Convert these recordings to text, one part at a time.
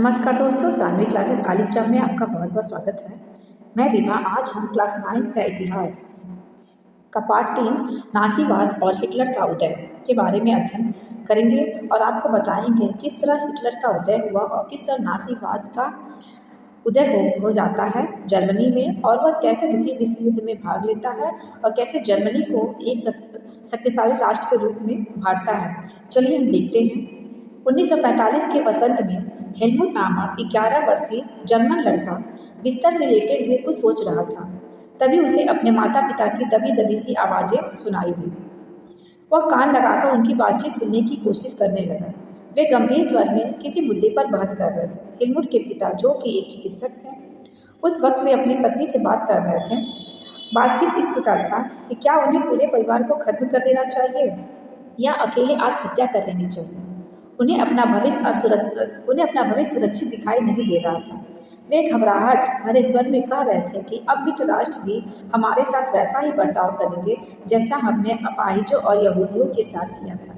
नमस्कार दोस्तों, सानवी क्लासेस आलिफ जब में आपका बहुत बहुत स्वागत है। मैं विभा। आज हम क्लास 9 का इतिहास का पार्ट 3 नासीवाद और हिटलर का उदय के बारे में अध्ययन करेंगे और आपको बताएंगे किस तरह हिटलर का उदय हुआ और किस तरह नासीवाद का उदय हो जाता है जर्मनी में, और वह कैसे द्वितीय विश्व युद्ध में भाग लेता है और कैसे जर्मनी को एक शक्तिशाली राष्ट्र के रूप में उभारता है। चलिए हम देखते हैं। 1945 के वसंत में हेलमुट नामक 11 वर्षीय जर्मन लड़का बिस्तर में लेटे हुए कुछ सोच रहा था। तभी उसे अपने माता पिता की दबी दबी सी आवाज़ें सुनाई दी। वह कान लगाकर उनकी बातचीत सुनने की कोशिश करने लगा। वे गंभीर स्वर में किसी मुद्दे पर बहस कर रहे थे। हेलमुट के पिता, जो कि एक चिकित्सक थे, उस वक्त वे अपनी पत्नी से बात कर रहे थे। बातचीत इस प्रकार था कि क्या उन्हें पूरे परिवार को खत्म कर देना चाहिए या अकेले आत्महत्या कर लेनी चाहिए। उन्हें अपना भविष्य सुरक्षित दिखाई नहीं दे रहा था। वे घबराहट भरे स्वर में कह रहे थे कि अब मित्र राष्ट्र भी हमारे साथ वैसा ही बर्ताव करेंगे जैसा हमने अपाहिजों और यहूदियों के साथ किया था।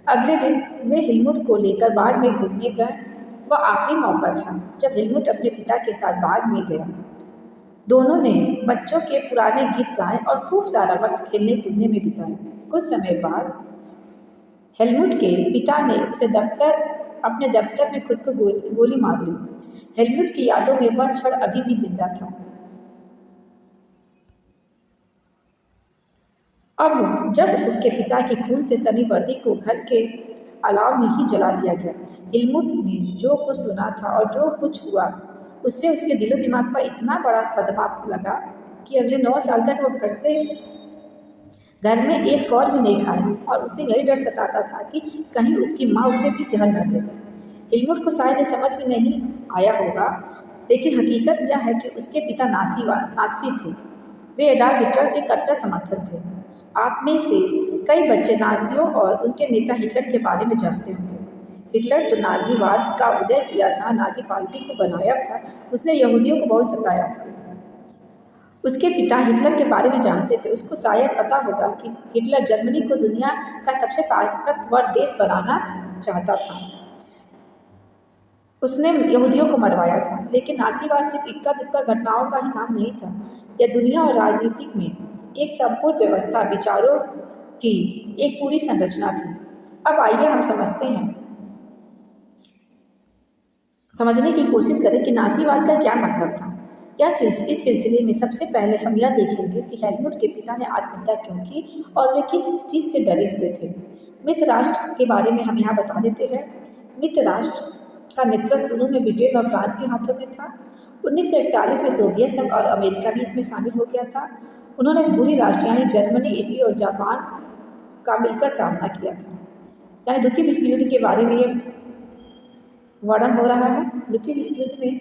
अगले दिन वे हेलमुट को लेकर बाग में घूमने गए। वह आखिरी मौका था जब हेलमुट अपने पिता के साथ बाग में गया। दोनों ने बच्चों के पुराने गीत गाए और खूब सारा वक्त खेलने कूदने में बिताया। कुछ समय बाद हेलमुट के पिता ने उसे अपने दफ्तर में खुद को गोली मार ली। हेलमुट की यादों में वह क्षण अभी भी जिंदा था। अब जब उसके पिता के खून से सनी वर्दी को घर के अलाव में ही जला दिया गया। हेलमुट ने जो कुछ सुना था और जो कुछ हुआ उससे उसके दिलो दिमाग पर इतना बड़ा सदमा लगा कि अगले 9 साल तक वह घर में एक कौर भी नहीं खाया और उसे यही डर सताता था कि कहीं उसकी माँ उसे भी जहर न दे दे। हेलमुट को शायद ये समझ में नहीं आया होगा, लेकिन हकीकत यह है कि उसके पिता नासी थे। वे एडॉल्फ हिटलर के कट्टर समर्थक थे। आप में से कई बच्चे नाजियों और उनके नेता हिटलर के बारे में जानते होंगे। हिटलर जो नाजीवाद का उदय किया था, नाजी पार्टी को बनाया था, उसने यहूदियों को बहुत सताया था। उसके पिता हिटलर के बारे में जानते थे। उसको शायद पता होगा कि हिटलर जर्मनी को दुनिया का सबसे ताकतवर देश बनाना चाहता था। उसने यहूदियों को मरवाया था, लेकिन नासीवाद सिर्फ इक्का दुक्का घटनाओं का ही नाम नहीं था। यह दुनिया और राजनीतिक में एक संपूर्ण व्यवस्था, विचारों की एक पूरी संरचना थी। अब आइए हम समझने की कोशिश करें कि नासीवाद का क्या मतलब था। इस सिलसिले में सबसे पहले हम यह देखेंगे कि हेलमुट के पिता ने आत्महत्या क्यों की और वे किस चीज़ से डरे हुए थे। मित्र राष्ट्र के बारे में हम यहाँ बता देते हैं। मित्र राष्ट्र का नेतृत्व शुरू में ब्रिटेन और फ्रांस के हाथों में था। 1941 में सोवियत संघ और अमेरिका भी इसमें शामिल हो गया था। उन्होंने धुरी राष्ट्र यानी जर्मनी, इटली और जापान का मिलकर सामना किया था। यानी द्वितीय विश्व युद्ध के बारे में ये वर्णन हो रहा है। द्वितीय विश्व युद्ध में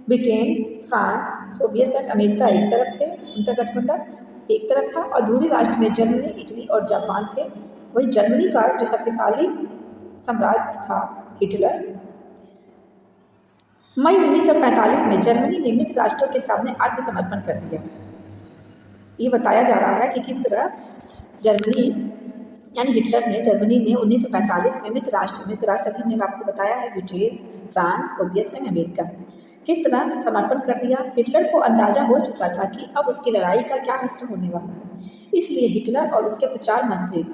ब्रिटेन, फ्रांस, सोवियत संघ, अमेरिका एक तरफ थे, उनका गठबंधन एक तरफ था, और धुरी राष्ट्र में जर्मनी, इटली और जापान थे। वही जर्मनी का जो शक्तिशाली सम्राट था हिटलर। मई 1945 में जर्मनी ने मित्र राष्ट्रों के सामने आत्मसमर्पण कर दिया। ये बताया जा रहा है कि किस तरह जर्मनी ने 1945 में मित्र राष्ट्र अभी हमने आपको बताया है, ब्रिटेन, फ्रांस, सोवियत संघ, अमेरिका, किस तरह समर्पण कर दिया। हिटलर को अंदाजा हो चुका था कि अब उसकी लड़ाई का क्या हश्र होने वाला है। इसलिए हिटलर और उसके प्रचार मंत्री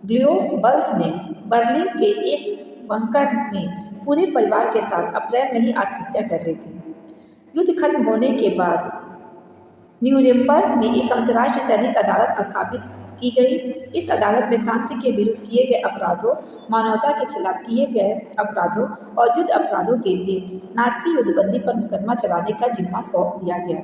ग्योबल्स ने बर्लिन के एक बंकर में पूरे परिवार के साथ अप्रैल में ही आत्महत्या कर ली थी। युद्ध खत्म होने के बाद न्यूरेमबर्ग में एक अंतर्राष्ट्रीय सैनिक अदालत स्थापित की गई। इस अदालत में शांति के विरुद्ध किए गए अपराधों, मानवता के खिलाफ किए गए अपराधों और युद्ध अपराधों के लिए नाजी युद्धबंदी पर मुकदमा चलाने का जिम्मा सौंप दिया गया।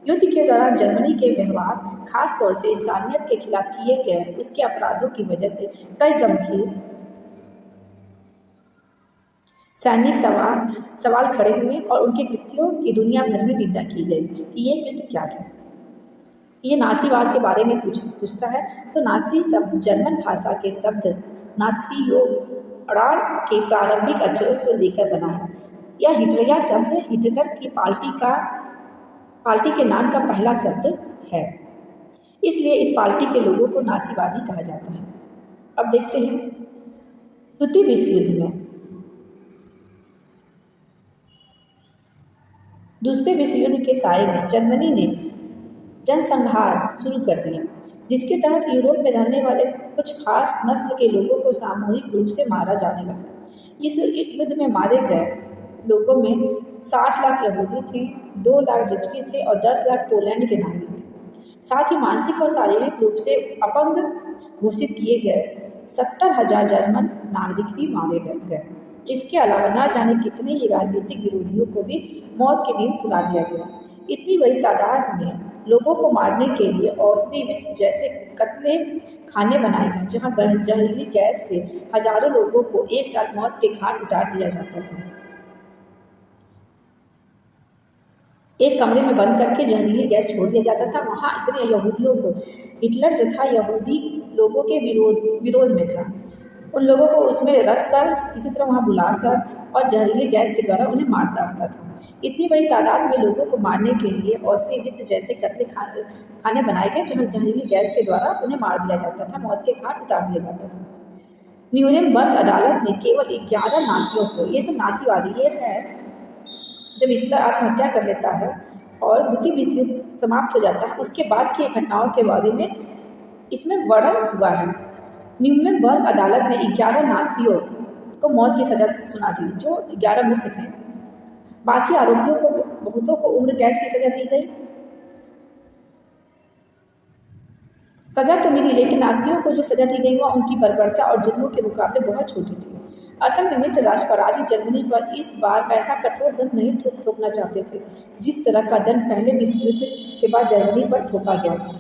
युद्ध के दौरान जर्मनी के व्यवहार, खास तौर से इंसानियत के खिलाफ किए गए उसके अपराधों की वजह से कई गंभीर सैनिक सवाल खड़े हुए और उनके कृत्यों की दुनिया भर में निंदा की गई कि ये कृत्य क्या थे। ये नासीवाद के बारे में पूछता है तो नासी शब्द जर्मन भाषा के शब्द नासियोनाट्स के प्रारंभिक अक्षरों से लेकर बना है। यह हिटलर शब्द हिटलर की पार्टी के नाम का पहला शब्द है, इसलिए इस पार्टी के लोगों को नासीवादी कहा जाता है। अब देखते हैं द्वितीय विश्व युद्ध में दूसरे विश्व युद्ध के साए में जर्मनी ने जनसंहार शुरू कर दिया, जिसके तहत यूरोप में रहने वाले कुछ खास नस्ल के लोगों को सामूहिक रूप से मारा जाने लगा। इस युद्ध में मारे गए लोगों में 60 लाख यहूदी थे, 2 लाख जिप्सी थे और 10 लाख पोलैंड के नागरिक थे। साथ ही मानसिक और शारीरिक रूप से अपंग घोषित किए गए 70,000 जर्मन नागरिक भी मारे गए। इसके अलावा न जाने कितने ही राजनीतिक विरोधियों को भी मौत की नींद सुला दिया गया। इतनी बड़ी तादाद में लोगों को मारने के लिए औषधि जैसे कत्ले खाने बनाए गए, जहां जहरीली गैस से हजारों लोगों को एक साथ मौत के घाट उतार दिया जाता था। एक कमरे में बंद करके जहरीली गैस छोड़ दिया जाता था। वहाँ इतने यहूदियों को, हिटलर जो था यहूदी लोगों के विरोध में था, उन लोगों को उसमें रख कर किसी तरह वहाँ बुलाकर और जहरीली गैस के द्वारा उन्हें मार डालता था। इतनी बड़ी तादाद में लोगों को मारने के लिए औषधि जैसे कत्ले खाने बनाए गए, जहाँ जहरीली गैस के द्वारा उन्हें मार दिया जाता था, मौत के घाट उतार दिया जाता था। न्यूरेमबर्ग अदालत ने केवल 11 नासियों को, ये सब नासीवादी ये है जब हिटलर आत्महत्या कर लेता है और द्वितीय विश्व युद्ध समाप्त हो जाता है, उसके बाद की घटनाओं के बारे में इसमें वर्णन हुआ है। न्यूरेमबर्ग अदालत ने 11 नासियों को मौत की सजा सुना थी, जो 11 मुख्य थे। बाकी आरोपियों को बहुतों को उम्र कैद की सजा दी गई। सजा तो मिली, लेकिन नासियों को जो सजा दी गई वह उनकी बर्बरता और जुर्मों के मुकाबले बहुत छोटी थी। असल में मित्र राष्ट्र पराजित जर्मनी पर इस बार ऐसा कठोर दंड नहीं थोपना चाहते थे, जिस तरह का दंड पहले विश्व युद्ध के बाद जर्मनी पर थोपा गया था।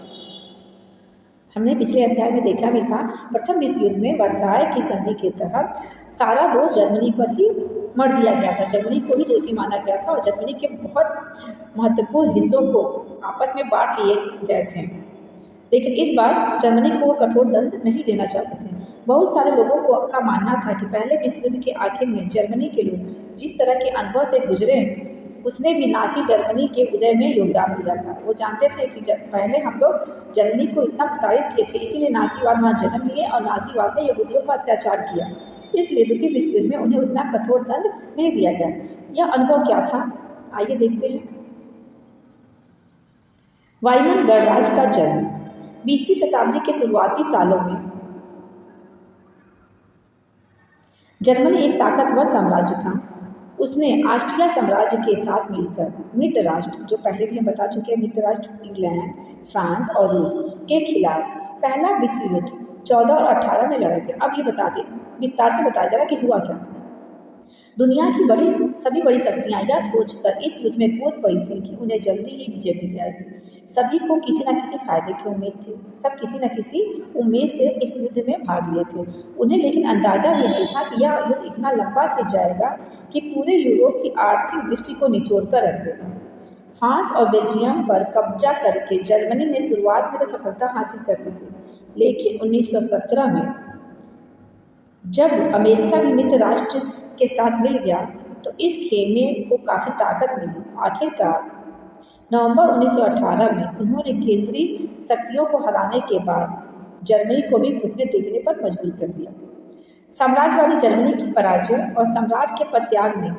हमने पिछले अध्याय में देखा भी था, प्रथम विश्व युद्ध में वर्साय की संधि के तहत सारा दोष जर्मनी पर ही मर दिया गया था। जर्मनी को ही दोषी माना गया था और जर्मनी के बहुत महत्वपूर्ण हिस्सों को आपस में बांट लिए गए थे। लेकिन इस बार जर्मनी को कठोर दंड नहीं देना चाहते थे। बहुत सारे लोगों का मानना था कि पहले विश्व युद्ध के आखिर में जर्मनी के लोग जिस तरह के अनुभव से गुजरे, उसने भी नासी जर्मनी के उदय में योगदान दिया था। वो जानते थे कि पहले हम लोग जर्मनी को इतना प्रताड़ित किए थे, इसीलिए नासीवाद वहाँ जन्म लिए और नासीवाद ने यहूदियों पर अत्याचार किया, इसलिए द्वितीय विश्व युद्ध में उन्हें उतना कठोर दंड नहीं दिया गया। यह अनुभव क्या था, आइए देखते हैं। वाइमन गणराज्य का जन्म 20वीं शताब्दी के शुरुआती सालों में जर्मनी एक ताकतवर साम्राज्य था। उसने ऑस्ट्रिया साम्राज्य के साथ मिलकर मित्र राष्ट्र, जो पहले भी हम बता चुके हैं, मित्र राष्ट्र इंग्लैंड, फ्रांस और रूस के खिलाफ पहला विश्व युद्ध 14 और 18 में लड़ा गया। अब ये बता दें, विस्तार से बताया जा रहा कि हुआ क्या था। दुनिया की सभी बड़ी शक्तियां यह सोचकर इस युद्ध में कूद पड़ी थी कि उन्हें जल्दी ही विजय मिल जाएगी। सभी को किसी न किसी फायदे की उम्मीद थी। सब किसी न किसी उम्मीद से इस युद्ध में भाग लिए थे। उन्हें लेकिन अंदाजा भी नहीं था कि यह युद्ध इतना लंबा खिंच जाएगा कि पूरे यूरोप की आर्थिक दृष्टि को निचोड़ कर रख देगा। फ्रांस और बेल्जियम पर कब्जा करके जर्मनी ने शुरुआत में तो सफलता हासिल कर ली थी, लेकिन 1917 में जब अमेरिका भी मित्र राष्ट्र के साथ मिल गया तो इस खेमे को काफ़ी ताकत मिली। आखिरकार नवंबर 1918 में उन्होंने केंद्रीय शक्तियों को हराने के बाद जर्मनी को भी घुटने टेकने पर मजबूर कर दिया। साम्राज्यवादी जर्मनी की पराजय और सम्राट के पदत्याग ने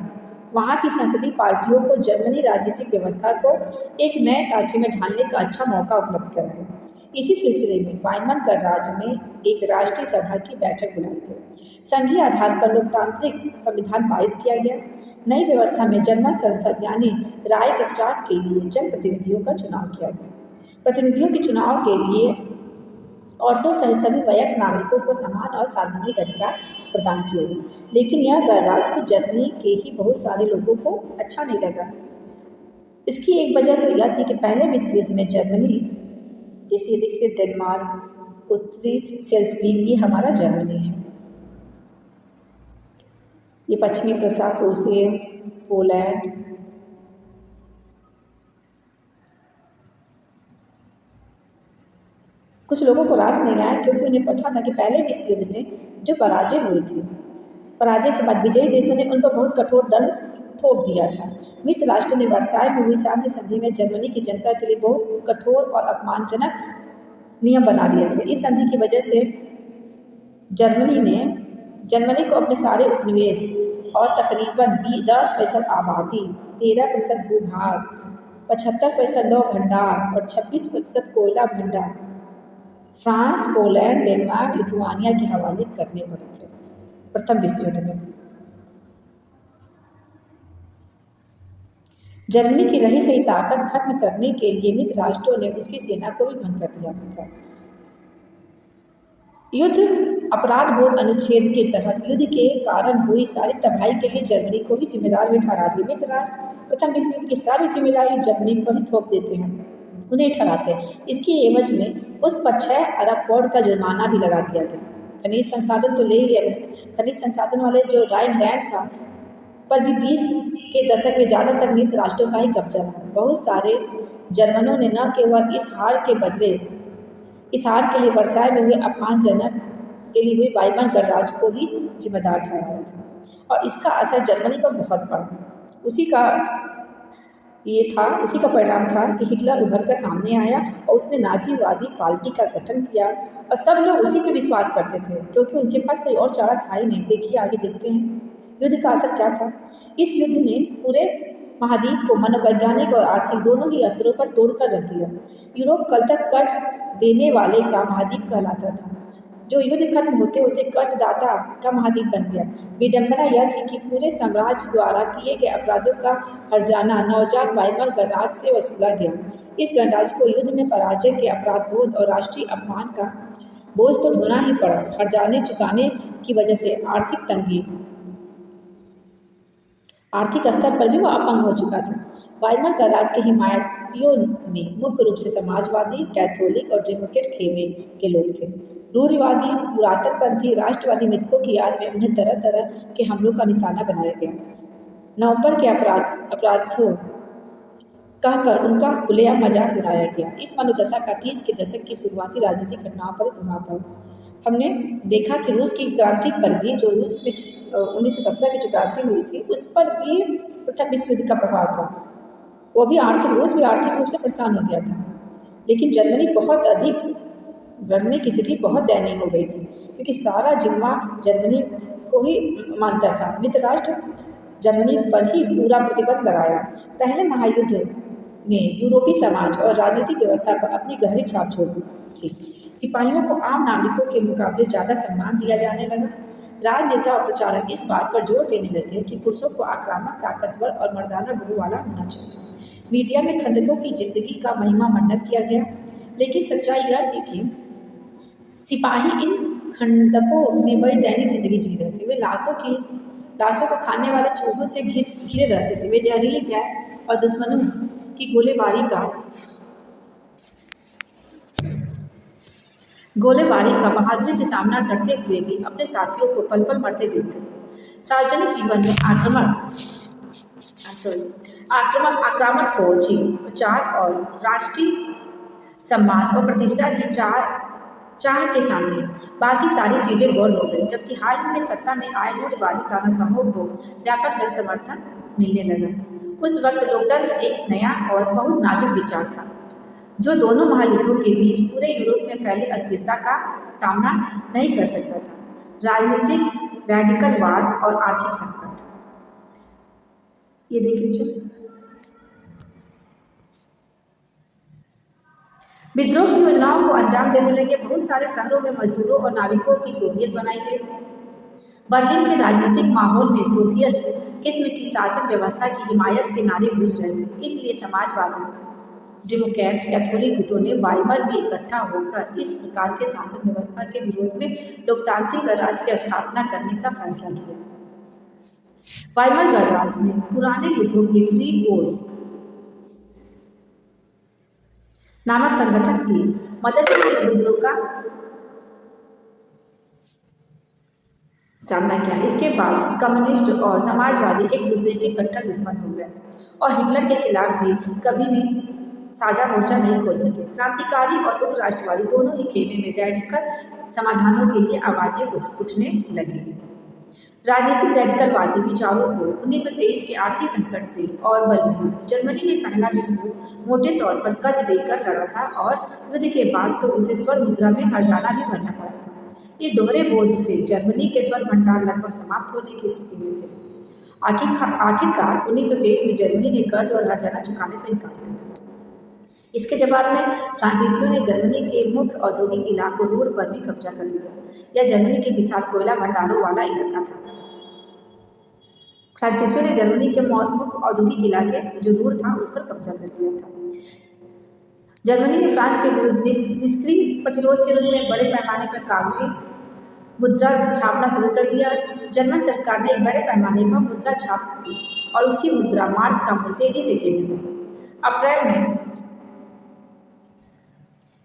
वहाँ की संसदीय पार्टियों को जर्मनी राजनीतिक व्यवस्था को एक नए साँचे में ढालने का अच्छा मौका उपलब्ध कराया। इसी सिलसिले में वाइमन गणराज्य में एक राष्ट्रीय सभा की बैठक बुलाई गई। संघीय आधार पर लोकतांत्रिक संविधान पारित किया गया। नई व्यवस्था में जर्मन संसद यानी राइक्सटाग के लिए जनप्रतिनिधियों का चुनाव किया गया। प्रतिनिधियों के चुनाव के लिए औरतों सहित सभी वयस्क नागरिकों को समान और सार्वभौमिक अधिकार प्रदान किए गए। लेकिन यह गणराज्य खुद जर्मनी के ही बहुत सारे लोगों को अच्छा नहीं लगा। इसकी एक वजह तो यह थी कि पहले विश्व युद्ध में जर्मनी, जैसे ये देखिए डेनमार्क, उत्तरी सेल्सविक, ये हमारा जर्मनी है। ये पश्चिमी प्रशा, प्रूसिया, पोलैंड, कुछ लोगों को रास नहीं आया क्योंकि उन्हें पता था कि पहले विश्व युद्ध में जो पराजय हुई थी, पराजय के बाद विजयी देशों ने उन पर बहुत कठोर दंड थोप दिया था। मित्र राष्ट्र ने वर्साय में हुई शांति संधि में जर्मनी की जनता के लिए बहुत कठोर और अपमानजनक नियम बना दिए थे। इस संधि की वजह से जर्मनी को अपने सारे उपनिवेश और तकरीबन 10% आबादी 13% भूभाग, 75% लौह भंडार और 26% कोयला भंडार फ्रांस, पोलैंड, डेनमार्क, लिथुआनिया के हवाले करने पड़े थे प्रथम विश्व युद्ध में। जर्मनी की रही सही ताकत खत्म करने के लिए मित्र राष्ट्रों ने उसकी सेना को भी भंग कर दिया था। युद्ध अपराध बोध अनुच्छेद के तहत युद्ध के कारण हुई सारी तबाही के लिए जर्मनी को ही जिम्मेदार भी ठहरा दिया। मित्र राष्ट्र प्रथम विश्व युद्ध की सारी जिम्मेदारी जर्मनी पर ही थोप देते हैं, उन्हें ठहराते हैं। इसकी एवज में उस पर 6 अरब पाउंड का जुर्माना भी लगा दिया गया। खनिज संसाधन तो ले लिया गया, खनिज संसाधन वाले जो राइनलैंड था पर भी 20 के दशक में ज़्यादातर मित्र राष्ट्रों का ही कब्जा था। बहुत सारे जर्मनों ने न केवल इस हार के लिए वर्साय में हुए अपमानजनक के लिए हुए वाइमर गणराज्य को ही जिम्मेदार ठहराया था और इसका असर जर्मनी पर बहुत पड़ा। उसी का परिणाम था कि हिटलर उभर कर सामने आया और उसने नाजीवादी पार्टी का गठन किया और सब लोग उसी पर विश्वास करते थे क्योंकि उनके पास कोई और चारा था ही नहीं। देखिए आगे देखते हैं युद्ध का असर क्या था। इस युद्ध ने पूरे महाद्वीप को मनोवैज्ञानिक और आर्थिक दोनों ही स्तरों पर तोड़कर रख दिया। यूरोप कल तक कर्ज देने वाले का महाद्वीप कहलाता था, जो युद्ध खत्म होते होते कर्जदाता का महाद्वीप बन गया। विडंबना यह थी कि पूरे साम्राज्य द्वारा किए गए अपराधों का हर्जाना नवजात वाइमर गणराज्य से वसूला गया। इस गणराज्य को युद्ध में पराजय के अपराध बोध और राष्ट्रीय अपमान का बोझ तो ढोना ही पड़ा। हर्जाने चुकाने की वजह से आर्थिक स्तर पर भी वह अपंग हो चुका था। वाइमर गणराज्य के हिमायतियों में मुख्य रूप से समाजवादी, कैथोलिक और डेमोक्रेट खेमे के लोग थे। रूढ़िवादी, पुरातनपंथी, राष्ट्रवादी मिथकों की याद में उन्हें तरह तरह के हमलों का निशाना बनाया गया। नवंबर के अपराधों कहकर उनका खुलेआम मजाक उड़ाया गया। इस मनोदशा का 30 के दशक की शुरुआती राजनीतिक घटनाओं पर प्रभाव पड़ा। हमने देखा कि रूस की क्रांति पर भी, जो रूस में 1917 की जो क्रांति हुई थी, उस पर भी प्रथम विश्व युद्ध का प्रभाव था। रूस भी आर्थिक रूप से परेशान हो गया था। लेकिन जर्मनी की स्थिति बहुत दयनीय हो गई थी क्योंकि सारा जिम्मा जर्मनी को ही मानता था। मित्र राष्ट्र जर्मनी पर ही पूरा प्रतिबंध लगाया। पहले महायुद्ध ने यूरोपीय समाज और राजनीतिक व्यवस्था पर अपनी गहरी छाप छोड़ दी थी। सिपाहियों को आम नागरिकों के मुकाबले ज़्यादा सम्मान दिया जाने लगा। राजनेता और प्रचारक इस बात पर जोर देने लगे कि पुरुषों को आक्रामक, ताकतवर और मर्दाना गुण वाला होना चाहिए। मीडिया में खंदकों की जिंदगी का महिमा मंडन किया गया, लेकिन सच्चाई यह थी कि सिपाही इन खंदकों में बड़ी दैनिक जिंदगी जी रहे थे। वे लाशों को खाने वाले चूहों से घिरे रहते थे। वे जहरीली गैस और दुश्मनों की गोलेबारी का बहादुरी से सामना करते हुए भी अपने साथियों को पल पल मरते देखते थे। सार्वजनिक जीवन में आक्रामक फौजी प्रचार और राष्ट्रीय सम्मान और प्रतिष्ठा की चाह के सामने बाकी सारी चीजें गौर हो गई। जबकि हाल ही में सत्ता में आए रूढ़िवादी तानाशाहों को व्यापक जन समर्थन मिलने लगा। उस वक्त लोकतंत्र एक नया और बहुत नाजुक विचार था, जो दोनों महायुद्धों के बीच पूरे यूरोप में फैली अस्थिरता का सामना नहीं कर सकता था। राजनीतिक रैडिकलवाद और आर्थिक संकट। ये देख लीजिए। विद्रोह की योजनाओं को अंजाम देने लगे। बहुत सारे शहरों में मजदूरों और नाविकों की सोवियत बनाई गई। बर्लिन के राजनीतिक माहौल में सोवियत किस्म की शासन व्यवस्था की हिमायत के नारे गूंज रहे थे। इसलिए समाजवादी, डेमोक्रेट्स, कैथोलिक गुटों ने वाइमर में इकट्ठा होकर इस प्रकार के शासन व्यवस्था के विरोध में लोकतांत्रिक गणराज्य की स्थापना करने का फैसला किया। वाइमर गणराज्य ने पुराने युद्धों के फ्री कोड नामक संगठन की मदद से इस विद्रोह का सामना किया। इसके बाद कम्युनिस्ट और समाजवादी एक दूसरे के कट्टर दुश्मन हो गए और हिटलर के खिलाफ भी कभी भी साझा मोर्चा नहीं खोल सके। क्रांतिकारी और उप राष्ट्रवादी दोनों ही खेमे में रैडिकल समाधानों के लिए आवाजें उठने लगी। राजनीतिक रैडिकलवादी विचारों को 1923 के आर्थिक संकट से और बल मिला। जर्मनी ने पहला विश्व युद्ध मोटे तौर पर कर्ज देकर लड़ा था और युद्ध के बाद तो उसे स्वर्ण मुद्रा में हर्जाना भी भरना पड़ा था। इस दोहरे बोझ से जर्मनी के स्वर्ण भंडार लगभग समाप्त होने की स्थिति में थे। आखिरकार 1923 में जर्मनी ने कर्ज और हर्जाना चुकाने से इनकार कर दिया। इसके जवाब में फ्रांसीसियों ने जर्मनी के मुख्य औद्योगिक इलाकों रूर पर भी कब्जा कर लिया। यह जर्मनी के विशाल कोयला भंडारों वाला इलाका था। फ्रांसीसियों ने जर्मनी के मुख्य औद्योगिक इलाके जो रूर था उस पर कब्जा कर लिया था। जर्मनी ने फ्रांस के विरुद्ध निष्क्रिय प्रतिरोध के रूप में बड़े पैमाने पर कागजी मुद्रा छापना शुरू कर दिया। जर्मन सरकार ने एक बड़े पैमाने पर मुद्रा छाप दी और उसकी मुद्रा मार्क का मूल्य तेजी से गिरने लगा। अप्रैल में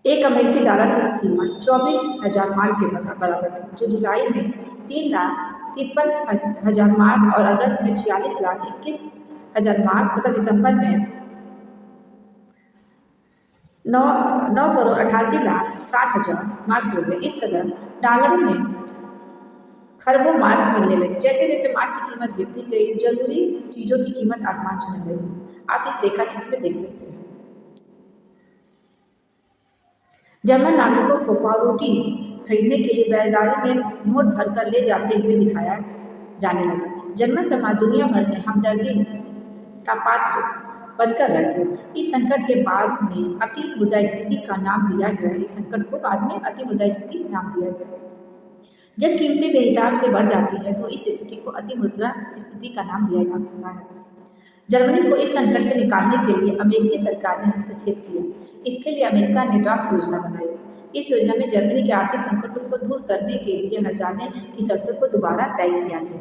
एक अमेरिकी डॉलर की कीमत 24,000 मार्क के बराबर थी, जो जुलाई में 3,53,000 मार्क और अगस्त में 46,21,000 मार्क तथा दिसंबर में 9,88,60,000 मार्क्स हो गए। इस तरह डॉलरों में खरबों मार्क्स मिलने लगे। जैसे जैसे मार्क की कीमत गिरती गई, जरूरी चीजों की कीमत आसमान छूने लगी। आप इस रेखा चित्र में देख सकते हैं। जर्मन नागरिकों को पावरोटी खरीदने के लिए बैलगाड़ी में नोट भरकर ले जाते हुए दिखाया जाने लगा। जर्मन समाज दुनिया भर में हमदर्दी का पात्र बनकर रह गया। इस संकट के बाद में अति मुद्रास्फीति का नाम दिया गया। इस संकट को बाद में अति मुद्रास्फीति नाम दिया गया। जब कीमतें बेहिसाब से बढ़ जाती है तो इस स्थिति को अति मुद्रास्फीति का नाम दिया जाता है। जर्मनी को इस संकट से निकालने के लिए अमेरिकी सरकार ने हस्तक्षेप किया। इसके लिए अमेरिका ने ड्राफ्ट योजना बनाई। इस योजना में जर्मनी के आर्थिक संकटों को दूर करने के लिए हर्जाने की शर्तों को दोबारा तय किया गया।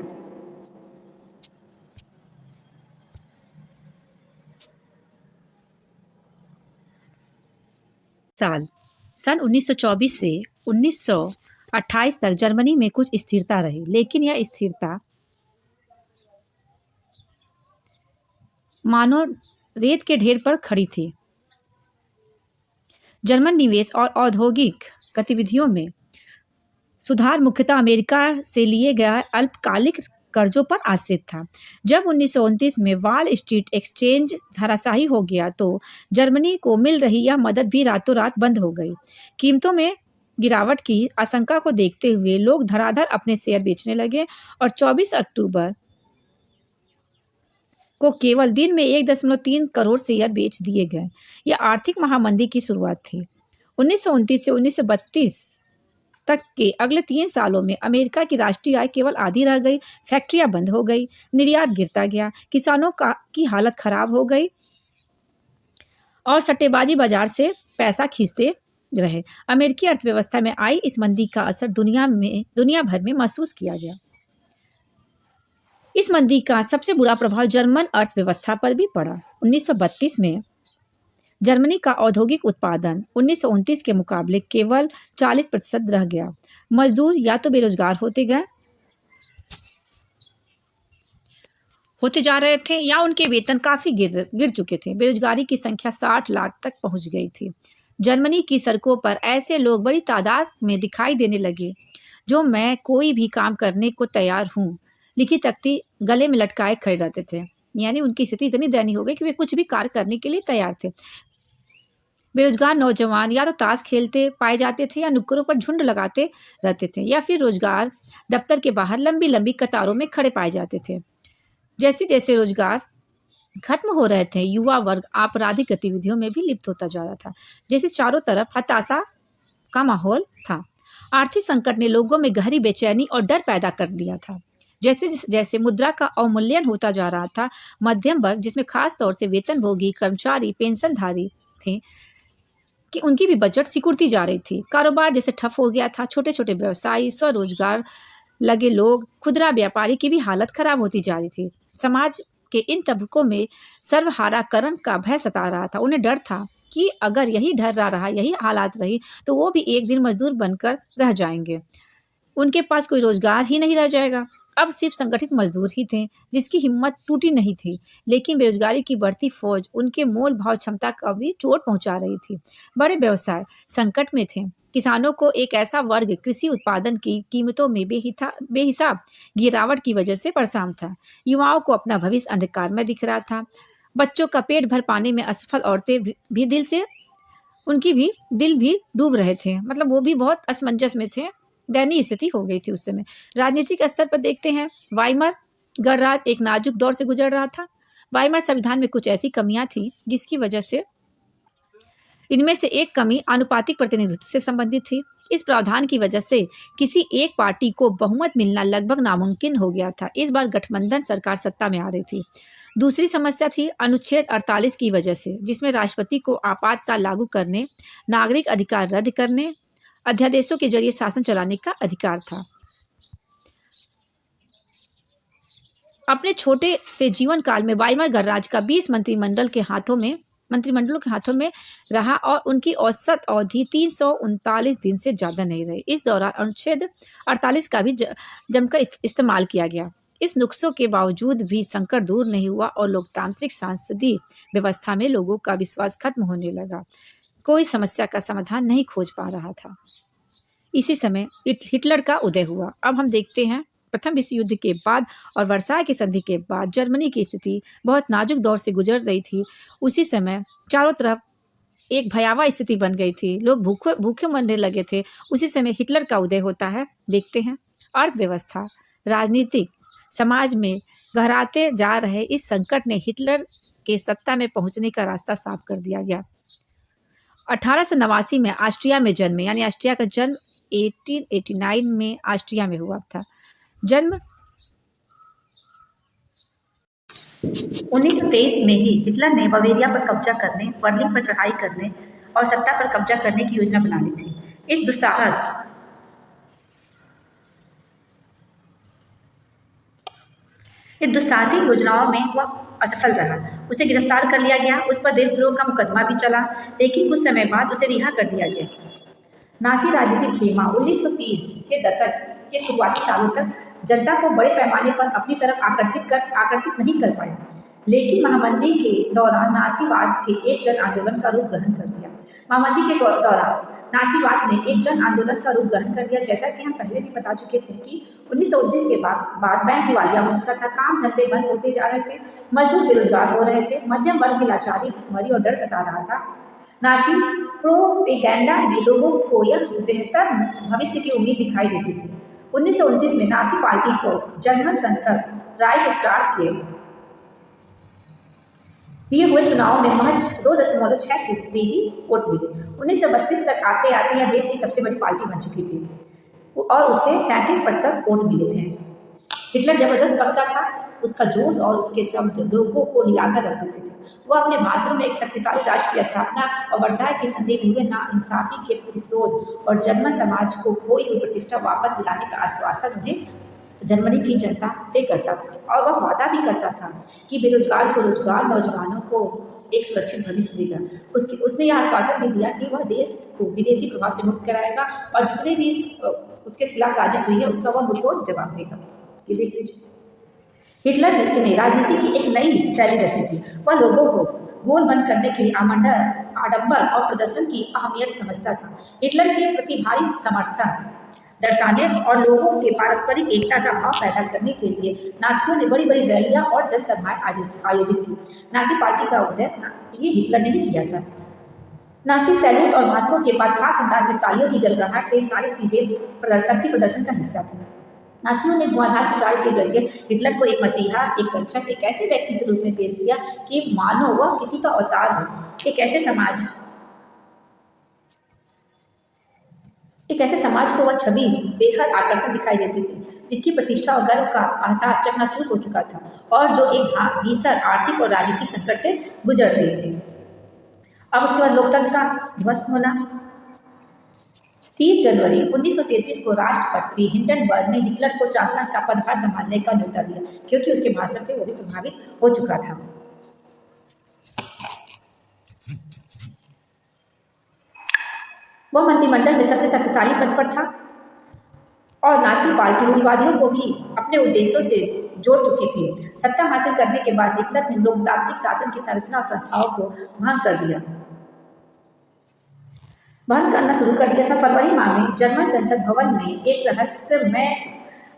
सन 1924 से 1928 तक जर्मनी में कुछ स्थिरता रही, लेकिन यह स्थिरता मानो रेत के ढेर पर खड़ी थी। जर्मन निवेश और औद्योगिक गतिविधियों में सुधार मुख्यतः अमेरिका से लिए गए अल्पकालिक कर्जों पर आश्रित था। जब 1929 में वॉल स्ट्रीट एक्सचेंज धराशायी हो गया तो जर्मनी को मिल रही यह मदद भी रातों रात बंद हो गई। कीमतों में गिरावट की आशंका को देखते हुए लोग धड़ाधड़ अपने शेयर बेचने लगे और 24 अक्टूबर को केवल दिन में 1.3 करोड़ शेयर बेच दिए गए। यह आर्थिक महामंदी की शुरुआत थी। 1929 से 1932 तक के अगले 3 सालों में अमेरिका की राष्ट्रीय आय केवल आधी रह गई। फैक्ट्रियां बंद हो गई, निर्यात गिरता गया, किसानों की हालत खराब हो गई और सट्टेबाजी बाजार से पैसा खींचते रहे। अमेरिकी अर्थव्यवस्था में आई इस मंदी का असर दुनिया भर में महसूस किया गया। इस मंदी का सबसे बुरा प्रभाव जर्मन अर्थव्यवस्था पर भी पड़ा। 1932 में जर्मनी का औद्योगिक उत्पादन 1929 के मुकाबले केवल 40% रह गया। मजदूर या तो बेरोजगार होते जा रहे थे या उनके वेतन काफी गिर चुके थे। बेरोजगारी की संख्या 60 लाख तक पहुंच गई थी। जर्मनी की सड़कों पर ऐसे लोग बड़ी तादाद में दिखाई देने लगे जो मैं कोई भी काम करने को तैयार हूँ लिखी तख्ती गले में लटकाए खड़े रहते थे। यानी उनकी स्थिति इतनी दयनीय हो गई कि वे कुछ भी कार्य करने के लिए तैयार थे। बेरोजगार नौजवान या तो ताश खेलते पाए जाते थे या नुक्करों पर झुंड लगाते रहते थे या फिर रोजगार दफ्तर के बाहर लंबी लंबी कतारों में खड़े पाए जाते थे। जैसे जैसे रोजगार खत्म हो रहे थे, युवा वर्ग आपराधिक गतिविधियों में भी लिप्त होता जा रहा था। जैसे चारों तरफ हताशा का माहौल था। आर्थिक संकट ने लोगों में गहरी बेचैनी और डर पैदा कर दिया था। जैसे जैसे मुद्रा का अवमूल्यन होता जा रहा था, मध्यम वर्ग जिसमें खास तौर से वेतनभोगी कर्मचारी पेंशनधारी थे कि उनकी भी बजट सिकुड़ती जा रही थी। कारोबार जैसे ठप हो गया था। छोटे छोटे व्यवसायी, स्वरोजगार लगे लोग, खुदरा व्यापारी की भी हालत खराब होती जा रही थी। समाज के इन तबकों में सर्वहाराकरण का भय सता रहा था। उन्हें डर था कि अगर यही ढर्रा रहा, यही हालात रही तो वो भी एक दिन मजदूर बनकर रह जाएंगे। उनके पास कोई रोजगार ही नहीं रह जाएगा। अब सिर्फ संगठित मजदूर ही थे जिसकी हिम्मत टूटी नहीं थी, लेकिन बेरोजगारी की बढ़ती फौज उनके मोल भाव क्षमता का भी चोट पहुंचा रही थी। बड़े व्यवसाय संकट में थे। किसानों को एक ऐसा वर्ग कृषि उत्पादन की कीमतों में बेहिसाब गिरावट की वजह से परेशान था। युवाओं को अपना भविष्य अंधकार में दिख रहा था। बच्चों का पेट भर पाने में असफल औरतें भी दिल भी डूब रहे थे। मतलब वो भी बहुत असमंजस में थे। दयनीय स्थिति हो गई थी उस समय। राजनीतिक स्तर पर देखते हैं, वाइमर गणराज एक नाजुक दौर से गुजर रहा था। वाइमार संविधान में कुछ ऐसी कमियां थी जिसकी वजह से इनमें से एक कमी आनुपातिक प्रतिनिधित्व से संबंधित थी। इस प्रावधान की वजह से किसी एक पार्टी को बहुमत मिलना लगभग नामुमकिन हो गया था। इस बार गठबंधन सरकार सत्ता में आ रही थी। दूसरी समस्या थी अनुच्छेद 48 की वजह से, जिसमें राष्ट्रपति को आपातकाल लागू करने, नागरिक अधिकार रद्द करने, अध्यादेशों के जरिए शासन चलाने का अधिकार था। अपने छोटे से जीवन काल में वाइमार गणराज्य का 20 मंत्रिमंडलों के हाथों में रहा और उनकी औसत अवधि 339 दिन से ज्यादा नहीं रही। इस दौरान अनुच्छेद 48 का भी जमकर इस्तेमाल किया गया। इस नुस्खों के बावजूद भी संकट दूर नहीं हुआ और लोकतांत्रिक सांसदीय व्यवस्था में लोगों का विश्वास खत्म होने लगा। कोई समस्या का समाधान नहीं खोज पा रहा था। इसी समय हिटलर का उदय हुआ। अब हम देखते हैं प्रथम विश्व युद्ध के बाद और वर्साय की संधि के बाद जर्मनी की स्थिति बहुत नाजुक दौर से गुजर रही थी। उसी समय चारों तरफ एक भयावह स्थिति बन गई थी। लोग भूखे मरने लगे थे। उसी समय हिटलर का उदय होता है। देखते हैं अर्थव्यवस्था, राजनीतिक, समाज में गहराते जा रहे इस संकट ने हिटलर के सत्ता में पहुंचने का रास्ता साफ कर दिया गया। 1889 में ऑस्ट्रिया में जन्म, यानी ऑस्ट्रिया का जन्म 1889 में ऑस्ट्रिया में हुआ था। जन्म 1923 में ही हिटलर ने बवेरिया पर कब्जा करने, बर्लिन पर चढ़ाई करने और सत्ता पर कब्जा करने की योजना बना ली थी। इस दुस्साहसी योजनाओं में वह असफल रहा। उसे गिरफ्तार कर लिया गया। उस पर देशद्रोह का मुकदमा भी चला, लेकिन कुछ समय बाद उसे रिहा कर दिया गया। नासी राजनीतिक खेमा 1930 के दशक के शुरुआती सालों तक जनता को बड़े पैमाने पर अपनी तरफ आकर्षित नहीं कर पाए, लेकिन महामंदी के दौरान नासीवाद के एक जन आंदोलन का रूप ग्रहण कर लिया। महामंदी के दौरान नासीवाद ने एक जन आंदोलन का रूप ग्रहण कर लिया। जैसा कि हम पहले भी बता चुके थे कि 1929 के बाद बैंक दिवालिया हो चुका था, काम धंधे बंद होते जा रहे थे, मजदूर बेरोजगार हो रहे थे, मध्यम वर्ग में लाचारी, भुखमरी और डर सता रहा था। नासी प्रोपेगेंडा में लोगों को यह बेहतर भविष्य की उम्मीद दिखाई देती थी। 1929 में नासी पार्टी को जर्मन संसद राइखस्टाग के लिए हुए चुनाव में महज 2.6% ही वोट मिले। 1932 तक आते आते यह देश की सबसे बड़ी पार्टी बन चुकी थी और उसे 37% वोट मिले थे। हिटलर जबरदस्त वक्ता था। उसका जोश और उसके शब्द लोगों को हिलाकर रख देते थे। वह अपने भाषणों में एक शक्तिशाली राष्ट्र की स्थापना और वर्साय की संधि में हुए नाइंसाफी के प्रतिशोध और जर्मन समाज को खोई हुई प्रतिष्ठा वापस दिलाने का आश्वासन उन्हें जर्मनी की जनता से करता था। और वह वादा भी करता था कि बेरोजगार को रोजगार, नौजवानों को एक सुरक्षित भविष्य देगा। उसने यह आश्वासन भी दिया कि वह देश को विदेशी प्रभाव से मुक्त कराएगा और जितने भी उसके खिलाफ साजिश हुई है उसका वह मुंहतोड़ जवाब देगा। ये देख लीजिए, हिटलर ने राजनीति की एक नई शैली रची थी। वह लोगों को गोल बंद करने के लिए आडंबर और प्रदर्शन की अहमियत समझता था। हिटलर के प्रति भारी समर्थन दर्शाने और लोगों के पारस्परिक एकता का भाव पैदा करने के लिए नासियों ने बड़ी बड़ी रैलियां और जनसभाएं आयोजित की। नासी पार्टी का उदय ये हिटलर ने ही किया था। नासी सैल्यूट और भाषणों के बाद खास अंदाज में तालियों की गड़गड़ाहट से सारी चीजें शक्ति प्रदर्शन का हिस्सा थी। नासियों ने धुआंधार प्रचार के जरिए हिटलर को एक मसीहा, एक रक्षक, एक ऐसे व्यक्ति के रूप में पेश किया कि मानो वह किसी का अवतार हो। एक ऐसे समाज को वह छवि बेहद आकर्षक दिखाई देती थी, जिसकी प्रतिष्ठा और गर्व का एहसास चकनाचूर हो चुका था और जो एक भीषण आर्थिक और राजनीतिक संकट से गुजर रही थी। अब उसके बाद लोकतंत्र का ध्वस्त होना। 30 जनवरी 1933 को राष्ट्रपति हिंडनबर्ग ने हिटलर को चांसलर का पदभार संभालने का न्योता दिया, क्योंकि उसके भाषण से वो भी प्रभावित हो चुका था। वह मंत्रिमंडल में सबसे शक्तिशाली पद पर था और नासी पार्टी रूढ़िवादियों को भी अपने उद्देश्यों से जोड़ चुकी थी। सत्ता हासिल करने के बाद हिटलर ने लोकतांत्रिक शासन की संरचना और संस्थाओं को भंग करना शुरू कर दिया था। फरवरी माह में जर्मन संसद भवन में एक रहस्यमय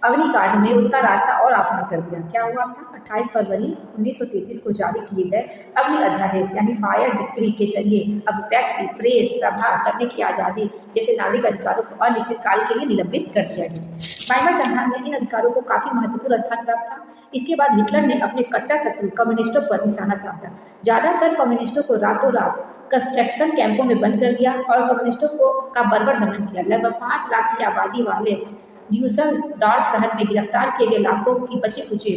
अग्निकांड में उसका रास्ता और आसान कर दिया। क्या हुआ था? 28 फरवरी 1933 को जारी किए गए अग्नि अध्यादेश यानी फायर डिक्री के जरिए अब व्यक्ति, प्रेस, सभा करने की आज़ादी जैसे नागरिक अधिकारों को अनिश्चित काल के लिए निलंबित कर दिया गया। वाइमर संविधान में इन अधिकारों को काफी महत्वपूर्ण स्थान प्राप्त था। इसके बाद हिटलर ने अपने कट्टर शत्रु कम्युनिस्टों पर निशाना साधा। ज्यादातर कम्युनिस्टों को रातों रात कंस्ट्रक्शन कैंपों में बंद कर दिया और कम्युनिस्टों को का बर्बर दमन किया। लगभग 5 लाख की आबादी वाले ड्यूसलडॉर्फ शहर में गिरफ्तार किए गए लाखों की बची खुची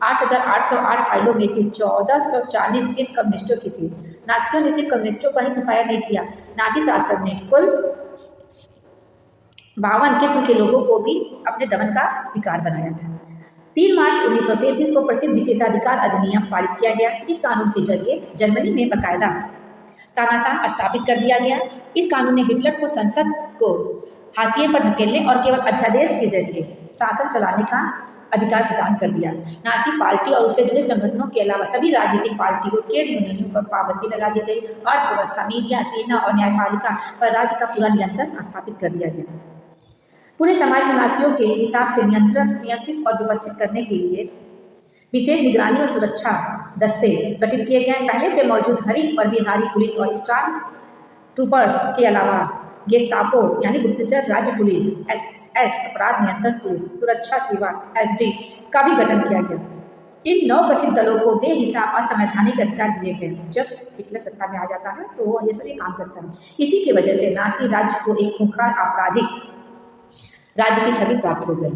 8,808 फाइलों में से 1440 सिर्फ कम्युनिस्टों की थी। नासियों ने सिर्फ कम्युनिस्टों का ही सफाया नहीं किया, नासी शासन ने कुल 52 किस्म के लोगों को भी अपने दमन का शिकार बनाया था। 3 मार्च 1933 को प्रसिद्ध विशेषाधिकार अधिनियम पारित किया गया। इस कानून के जरिए जर्मनी में बाकायदा तानाशाह स्थापित कर दिया गया। इस कानून ने हिटलर को संसद को हाशिए पर धकेलने और केवल अध्यादेश के जरिए शासन चलाने का अधिकार प्रदान कर दिया। नासी पार्टी और उससे जुड़े संगठनों के अलावा सभी राजनीतिक पार्टियों, ट्रेड यूनियनों पर पाबंदी लगा दी गई। अर्थव्यवस्था, मीडिया, सेना और न्यायपालिका पर राज्य का पूरा नियंत्रण स्थापित कर दिया गया। पूरे समाज में नासियों के हिसाब से नियंत्रित और व्यवस्थित करने के लिए विशेष निगरानी और सुरक्षा दस्ते गठित किए गए। पहले से मौजूद हरी वर्दीधारी पुलिस और स्टार ट्रूपर्स के अलावा गेस्टापो यानी गुप्तचर राज्य पुलिस, एसएस अपराध नियंत्रण पुलिस, सुरक्षा सेवा एसडी का भी गठन किया गया। इन नवगठित दलों को बेहिसाब असंवैधानिक अधिकार दिए गए। जब हिटलर सत्ता में आ जाता है तो वो ये सभी काम करता है। इसी की वजह से नासी राज्य को एक खूंखार आपराधिक राज्य की छवि प्राप्त हो गई।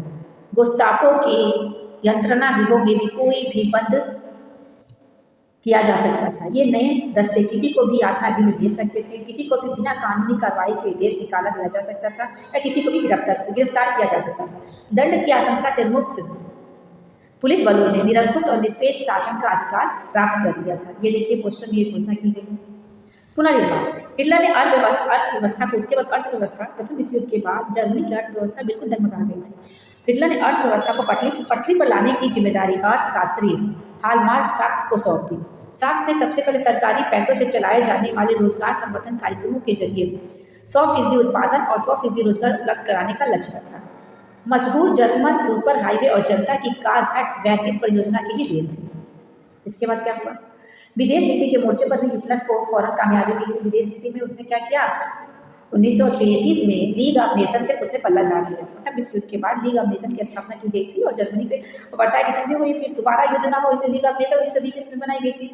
गुस्तापो के यंत्रणा गृहों में भी कोई भी बंद किया जा सकता था। ये नए दस्ते किसी को भी यातनागृह में भेज सकते थे, किसी को भी बिना कानूनी कार्रवाई के देश निकाला दिया जा सकता था या किसी को भी गिरफ्तार किया जा सकता था। दंड की आशंका से मुक्त पुलिस बलों ने निरंकुश और निरपेक्ष शासन का अधिकार प्राप्त कर लिया था। ये देखिए पोस्टर में ये घोषणा की गई। पुनर्निर्माण। हिटलर ने अर्थव्यवस्था को उसके बाद अर्थव्यवस्था प्रथम विश्व युद्ध के बाद जर्मनी की अर्थव्यवस्था बिल्कुल डगमगा गई थी। हिटलर ने अर्थव्यवस्था को पटरी पर लाने की जिम्मेदारी अर्थशास्त्री हालमार्क साक्स को सौंप दी। साक्स ने सबसे पहले सरकारी पैसों से चलाए जाने वाले रोजगार संवर्धन कार्यक्रमों के जरिए 100% उत्पादन और 100% रोजगार उपलब्ध कराने का लक्ष्य रखा। मशहूर जर्मन सुपर हाईवे और जनता की कारफैक्स वैन इस परियोजना की ही देन थी। इसके बाद क्या हुआ? विदेश नीति के मोर्चे पर भी हिटलर को फौरन कामयाबी मिली। विदेश नीति में उसने क्या किया? 1933 में लीग ऑफ नेशन से उसने पल्ला झाड़ लिया। मतलब विश्व युद्ध के बाद लीग ऑफ नेशन की स्थापना की गई थी और जर्मनी पे वर्साई की संधि हुई। फिर दोबारा युद्ध ना हो इसलिए लीग ऑफ नेशन 1920 ईस्वी में बनाई गई थी।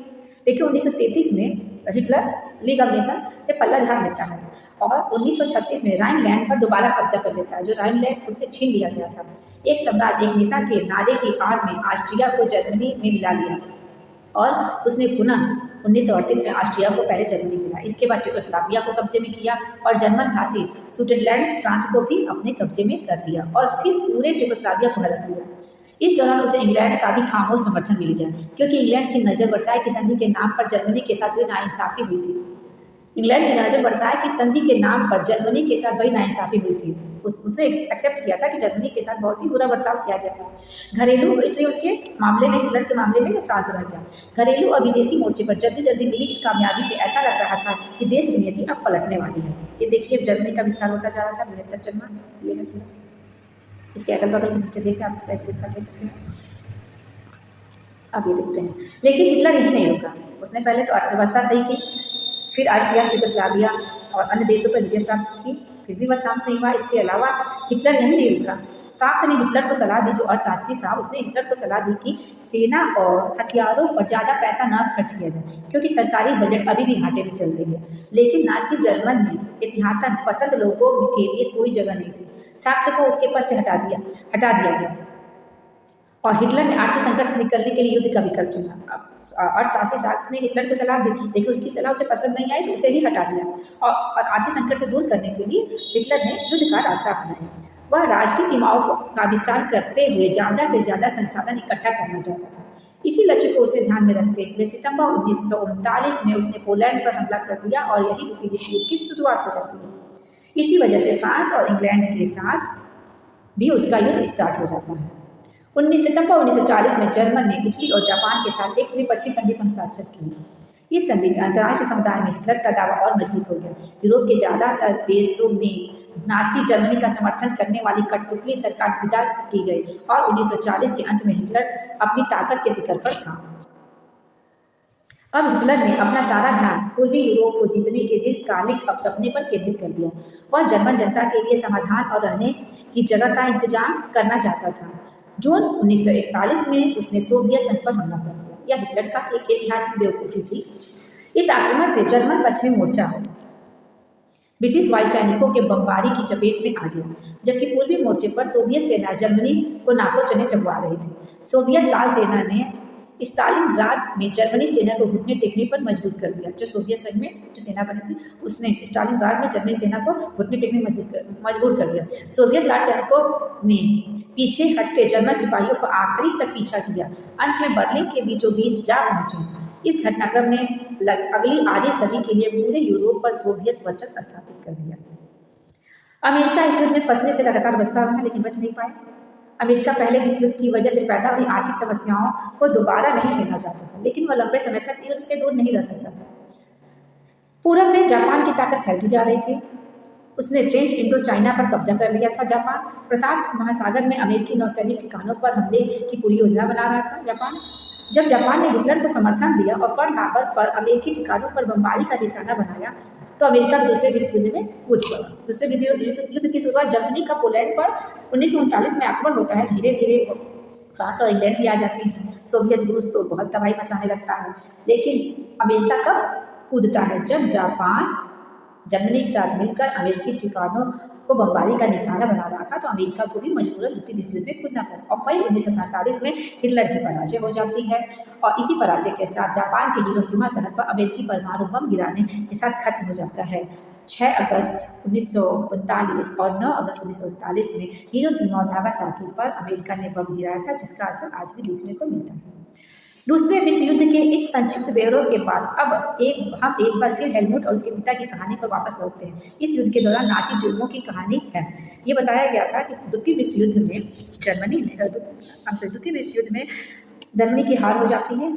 लेकिन 1933 में हिटलर लीग ऑफ नेशन से पल्ला झाड़ लेता है और 1936 में राइनलैंड पर दोबारा कब्जा कर लेता है। जो राइनलैंड उससे छीन लिया गया था। एक साम्राज्य, एक नेता के नारे की आड़ में ऑस्ट्रिया को जर्मनी में मिला लिया और उसने पुनः 1938 में ऑस्ट्रिया को पहले जर्मनी मिला। इसके बाद चेकोस्लोवाकिया को कब्जे में किया और जर्मन भाषी सुडेटलैंड प्रांत को भी अपने कब्जे में कर लिया और फिर पूरे चेकोस्लोवाकिया को हड़प लिया। इस दौरान उसे इंग्लैंड का भी खामोश समर्थन मिल गया क्योंकि इंग्लैंड की नज़र वर्साई की संधि के नाम पर जर्मनी के साथ हुई नाइंसाफी हुई थी। इंग्लैंड की नज़र वर्साई की संधि के नाम पर जर्मनी के साथ बड़ी नाइंसाफी हुई थी। उसने एक्सेप्ट किया था कि जर्मनी के साथ बहुत ही बुरा बर्ताव किया गया था। घरेलू, इसलिए उसके मामले में, हिटलर के मामले में शांत रह गया। घरेलू और विदेशी मोर्चे पर जल्दी जल्दी मिली इस कामयाबी से ऐसा लग रहा था कि देश की नीति अब पलटने वाली है। ये देखिए जर्मनी का विस्तार होता जा रहा था। बेहतर चलना ये है पूरा। इसके अगल बगल के जितने देश आप इसका स्क्रीनशॉट ले सकते हैं। अब ये देखते हैं। लेकिन हिटलर यही नहीं रुका। उसने पहले तो अर्थव्यवस्था सही की, फिर ऑस्ट्रिया, चेकोस्लोवाकिया और अन्य देशों पर विजय प्राप्त की। फिर भी वह शांत नहीं हुआ। इसके अलावा हिटलर यही नहीं रुका। साक्स ने हिटलर को सलाह दी, जो अर्थशास्त्री था, उसने हिटलर को सलाह दी कि सेना और हथियारों पर ज़्यादा पैसा न खर्च किया जाए क्योंकि सरकारी बजट अभी भी घाटे में चल रही है। लेकिन नासी जर्मन में एहतियातन पसंद लोगों के लिए कोई जगह नहीं थी। साक्स को उसके पद से हटा दिया गया और हिटलर ने आर्थिक संकट से निकलने के लिए युद्ध का विकल्प चुना। अर्थशास्त्री साक्स ने हिटलर को सलाह दी, लेकिन उसकी सलाह उसे पसंद नहीं आई तो उसे ही हटा दिया और आर्थिक संकट से दूर करने के लिए हिटलर ने युद्ध का रास्ता अपनाया। वह राष्ट्रीय सीमाओं का विस्तार करते हुए ज़्यादा से ज़्यादा संसाधन इकट्ठा करना चाहता था। इसी लक्ष्य को उसने ध्यान में रखते हुए सितंबर 1939 में उसने पोलैंड पर हमला कर दिया और यही द्वितीय विश्व युद्ध की शुरुआत हो जाती है। इसी वजह से फ्रांस और इंग्लैंड के साथ भी उसका युद्ध स्टार्ट हो जाता है। सितंबर 1940 में जर्मन ने इटली और जापान के साथ एक त्रिपक्षीय संधि पर हस्ताक्षर किए। इस संधि में अंतर्राष्ट्रीय समुदाय में हिटलर का दावा और मजबूत हो गया। यूरोप के ज्यादातर देशों में नासी जर्मनी का समर्थन करने वाली कठपुतली सरकार विदा की गई और 1940 के अंत में हिटलर अपनी ताकत के शिखर पर था। अब हिटलर ने अपना सारा ध्यान पूर्वी यूरोप को जीतने के दीर्घकालिक सपने पर केंद्रित कर दिया। वह जर्मन जनता के लिए समाधान और रहने की जगह का इंतजाम करना चाहता था। जून 1941 में उसने सोवियत संघ पर हमला कर दिया। यह हिटलर का एक ऐतिहासिक बेवकूफ़ी थी। इस आक्रमण से जर्मन पश्चिमी मोर्चा ब्रिटिश वायुसैनिकों के बमबारी की चपेट में आ गया, जबकि पूर्वी मोर्चे पर सोवियत सेना जर्मनी को नाको चने चबवा रही थी। सोवियत लाल सेना ने स्टालिनग्राद में जर्मनी सेना को घुटने टेकने पर मजबूर कर दिया। जो सोवियत संघ में जो सेना बनी थी उसने स्टालिनग्राद में जर्मनी सेना को घुटने टेकने मजबूर कर दिया। सोवियत लाल सैनिकों ने पीछे हटते जर्मन सिपाहियों को आखिरी तक पीछा किया। अंत में बर्लिन के बीचों बीच जा पहुंचे। इस घटनाक्रम ने अगली आधी सदी के लिए पूरे यूरोप पर सोवियत वर्चस्व स्थापित कर दिया। अमेरिका इस युद्ध में फंसने से लगातार बचता रहा, लेकिन बच नहीं पाया। अमेरिका पहले विश्व युद्ध की वजह से पैदा हुई आर्थिक समस्याओं को दोबारा नहीं झेलना चाहता था, लेकिन वह लंबे समय तक युद्ध से दूर नहीं रह सकता था। पूरब में जापान की ताकत फैलती जा रही थी। उसने फ्रेंच इंडो चाइना पर कब्जा कर लिया था। जापान प्रशांत महासागर में अमेरिकी नौसैनिक ठिकानों पर हमले की पूरी योजना बना रहा था। जब जापान ने हिटलर को समर्थन दिया और पर्ल हार्बर पर अमेरिकी ठिकानों पर बमबारी का निशाना बनाया, तो अमेरिका दूसरे विश्व युद्ध में कूद पड़ा। दूसरे विश्व युद्ध की शुरुआत जर्मनी का पोलैंड पर 1939 में आक्रमण होता है। धीरे धीरे फ्रांस और इंग्लैंड भी आ जाती हैं। सोवियत रूस तो बहुत तबाही मचाने लगता है, लेकिन अमेरिका कब कूदता है? जब जापान जर्मनी के साथ मिलकर अमेरिकी ठिकानों को बमबारी का निशाना बना रहा था, तो अमेरिका को भी मजबूरन द्वितीय विश्व युद्ध में कूदना पड़ा। और मई 1947 में हिटलर की पराजय हो जाती है और इसी पराजय के साथ जापान के हिरोशिमा शहर पर अमेरिकी परमाणु बम गिराने के साथ खत्म हो जाता है। 6 अगस्त 1939 और 9 अगस्त 1939 में हिरोशिमा और नागासाकी पर अमेरिका ने बम गिराया था, जिसका असर आज भी देखने को मिलता है। दूसरे विश्व युद्ध के इस संक्षिप्त ब्यौरे के बाद हम एक बार फिर हेलमुट और उसके पिता की कहानी पर वापस लौटते हैं। इस युद्ध के दौरान नासी जुर्मों की कहानी है। ये बताया गया था कि द्वितीय विश्व युद्ध में जर्मनी की हार हो जाती है